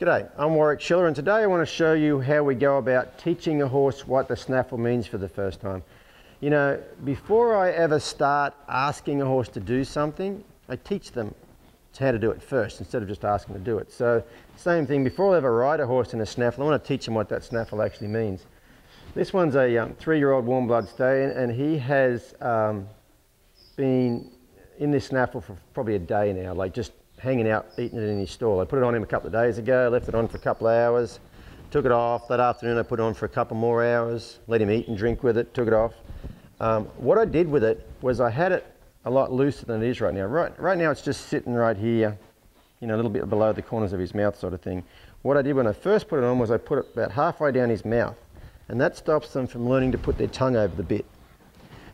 G'day, I'm Warwick Schiller, and today I want to show you how we go about teaching a horse what the snaffle means for the first time. You know, before I ever start asking a horse to do something, I teach them how to do it first instead of just asking to do it. So, same thing, before I ever ride a horse in a snaffle, I want to teach them what that snaffle actually means. This one's a 3-year-old warm blood stay, and he has been in this snaffle for probably a day now, like just hanging out, eating it in his stall. I put it on him a couple of days ago, left it on for a couple of hours, took it off. That afternoon I put it on for a couple more hours, let him eat and drink with it, took it off. What I did with it was I had it a lot looser than it is right now. Right now it's just sitting right here, you know, a little bit below the corners of his mouth sort of thing. What I did when I first put it on was I put it about halfway down his mouth, and that stops them from learning to put their tongue over the bit.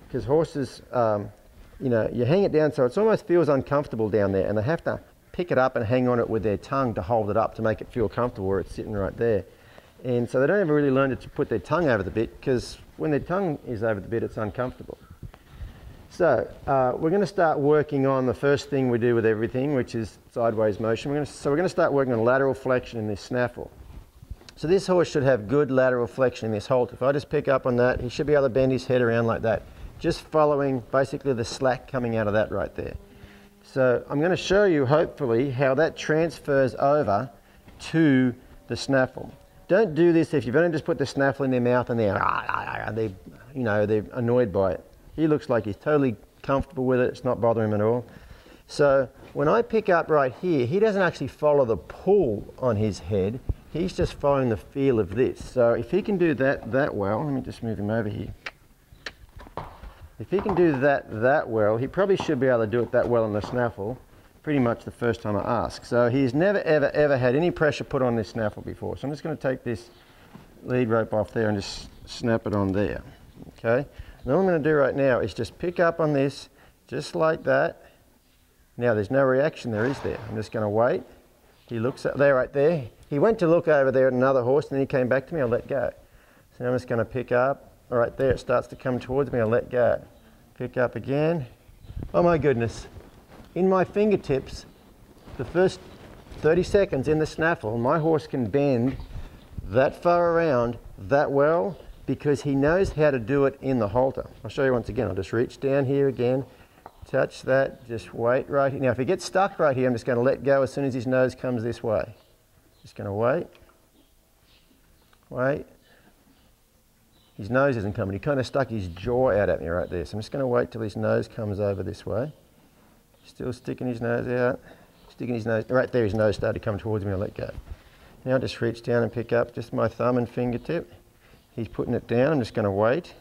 Because horses, you know, you hang it down so it almost feels uncomfortable down there, and they have to pick it up and hang on it with their tongue to hold it up to make it feel comfortable where it's sitting right there. And so they don't ever really learn to put their tongue over the bit, because when their tongue is over the bit, it's uncomfortable. So we're going to start working on the first thing we do with everything, which is sideways motion. We're going to start working on lateral flexion in this snaffle. So this horse should have good lateral flexion in this halter. If I just pick up on that, he should be able to bend his head around like that, just following basically the slack coming out of that right there. So I'm going to show you, hopefully, how that transfers over to the snaffle. Don't do this if you've only just put the snaffle in their mouth and they're annoyed by it. He looks like he's totally comfortable with it. It's not bothering him at all. So when I pick up right here, he doesn't actually follow the pull on his head. He's just following the feel of this. So if he can do that well, let me just move him over here. If he can do that well, he probably should be able to do it that well in the snaffle pretty much the first time I ask. So he's never ever had any pressure put on this snaffle before. So I'm just going to take this lead rope off there and just snap it on there. Okay. And all I'm going to do right now is just pick up on this just like that. Now there's no reaction there, is there? I'm just going to wait. He looks up there, right there. He went to look over there at another horse and then he came back to me. I'll let go. So now I'm just going to pick up. All right, there it starts to come towards me, I'll let go. Pick up again. Oh my goodness. In my fingertips, the first 30 seconds in the snaffle, my horse can bend that far around that well because he knows how to do it in the halter. I'll show you once again. I'll just reach down here again, touch that, just wait right here. Now if he gets stuck right here, I'm just going to let go as soon as his nose comes this way. Just going to wait. Wait. His nose isn't coming. He kind of stuck his jaw out at me right there. So I'm just going to wait till his nose comes over this way. Still sticking his nose out. Sticking his nose. Right there, his nose started to come towards me. I'll let go. Now I'll just reach down and pick up just my thumb and fingertip. He's putting it down. I'm just going to wait.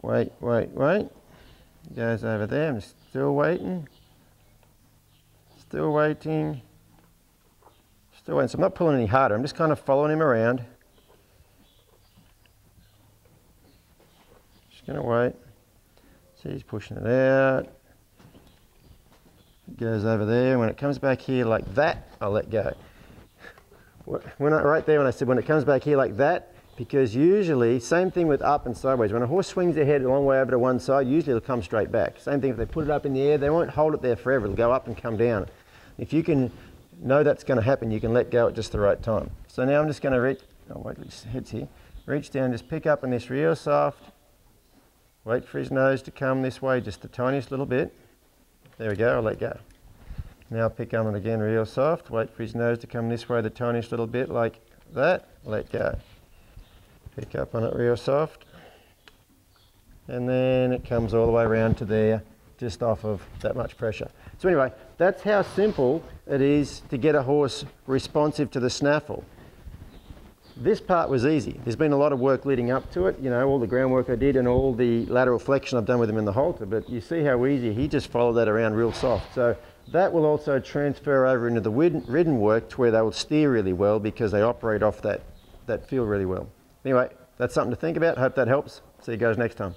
Wait, wait, wait. He goes over there. I'm still waiting. Still waiting. Still waiting. So I'm not pulling any harder. I'm just kind of following him around. Going to wait. See, he's pushing it out. It goes over there. When it comes back here like that, I'll let go. Right there when I said when it comes back here like that, because usually, same thing with up and sideways. When a horse swings their head a long way over to one side, usually it'll come straight back. Same thing if they put it up in the air, they won't hold it there forever. It'll go up and come down. If you can know that's going to happen, you can let go at just the right time. So now I'm just going to reach, oh wait, his head's here. Reach down, just pick up on this real soft. Wait for his nose to come this way just the tiniest little bit. There we go, I'll let go. Now pick up on it again real soft. Wait for his nose to come this way the tiniest little bit like that. Let go. Pick up on it real soft. And then it comes all the way around to there, just off of that much pressure. So anyway, that's how simple it is to get a horse responsive to the snaffle. This part was easy. There's been a lot of work leading up to it, you know, all the groundwork I did and all the lateral flexion I've done with him in the halter, but you see how easy, he just followed that around real soft. So that will also transfer over into the ridden work to where they will steer really well because they operate off that feel really well. Anyway, that's something to think about. Hope that helps. See you guys next time.